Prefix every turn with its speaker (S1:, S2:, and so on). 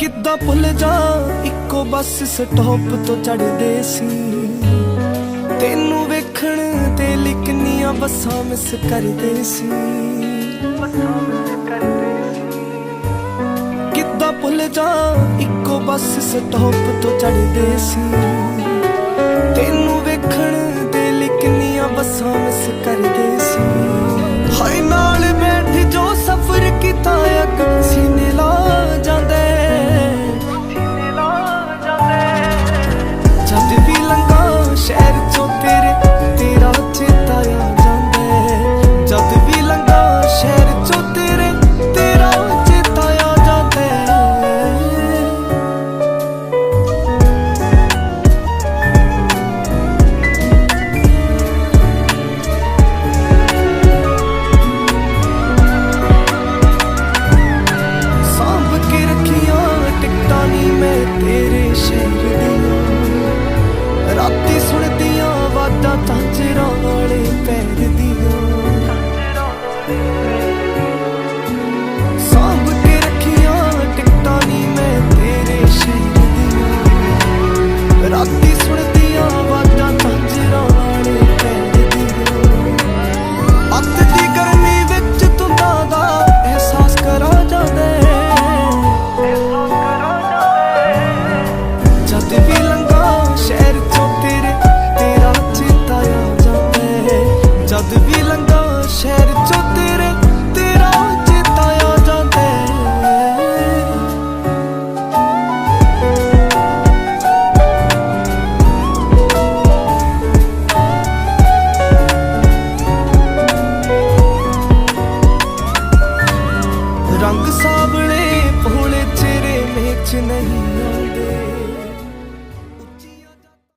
S1: ਕਿੱਦਾਂ ਭੁੱਲ ਜਾ ਇੱਕੋ ਬੱਸ ਸਟਾਪ ਤੋਂ ਚੜਦੇ ਸੀ, ਤੈਨੂੰ ਵੇਖਣ ਤੇ ਲਿਕਨੀਆਂ ਬੱਸਾਂ ਮਿਸ ਕਰਦੇ ਸੀ। ਕਿੱਦਾਂ ਭੁੱਲ ਜਾ ਇੱਕੋ ਬੱਸ ਸਟਾਪ ਤੋਂ ਚੜਦੇ ਸੀ, ਤੈਨੂੰ ਵੇਖਣ ਤੇ ਲਿਕਨੀਆਂ ਬੱਸਾਂ ਮਿਸ ਕਰਦੇ ਸੀ। ਹਾਏ ਨਾਲ ਬੈਠ ਜੋ ਸਫ਼ਰ ਕੀਤਾ ਅੱਗ ਸੀਨੇ ਲਾ ਜਾਂਦੇ, ਜਦ ਵੀ ਲੰਘਾਂ ਸ਼ਹਿਰ ਚੋਂ ਤੇਰਾ ਚੇਤਾ ਆ ਜਾਂਦਾ। ਜਦ ਵੀ ਲੰਘਾਂ ਸ਼ਹਿਰ ਚੋਂ ਤੇਰਾ ਚੇਤਾ ਆ ਜਾਂਦਾ। ਸਾਂਭ ਕੇ ਰੱਖੀਆਂ ਟਿਕਟਾਂ ਨੀ ਮੈਂ ਤੇਰੇ ਸ਼ਹਿਰ ਦੀਆਂ, ਰਾਤੀ ਸੁਣਦੀਆਂ ਆਵਾਜ਼ਾਂ ਝਾਂਜਰਾਂ ਵਾਲੇ ਪੈਰ ਦੀਆਂ। ਸਾਂਭ ਕੇ ਰੱਖੀਆਂ ਟਿਕਟਾਂ ਨੀ ਮੈਂ ਤੇਰੇ ਸ਼ਹਿਰ ਦੀਆਂ, ਰਾਤੀ ਸੁਣਦੀਆਂ ਆਵਾਜ਼ਾਂ ਝਾਂਜਰਾਂ ਵਾਲੇ ਪੈਰ ਦੀਆਂ। ਅੱਤ ਦੀ ਗਰਮੀ ਵਿੱਚ ਧੁੰਦਾਂ ਦਾ ਅਹਿਸਾਸ ਕਰਾ ਜਾਂਦਾ, ਜਦ ਵੀ ਲੰਘਾਂ ਸ਼ਹਿਰ ਚੋਂ ਤੇਰਾ ਚੇਤਾ ਆ ਜਾਂਦਾ। ਜਦ ਵੀ ਲੰਘਾਂ ਸ਼ਹਿਰ ਚੋਂ ਤੇਰਾ ਚੇਤਾ ਆ ਜਾਂਦਾ। ਰੰਗ ਸਾਵਲੇ ਭੋਲੇ ਚਿਹਰੇ ਮੇਚ ਨਹੀਂ ਆਉਂਦੇ,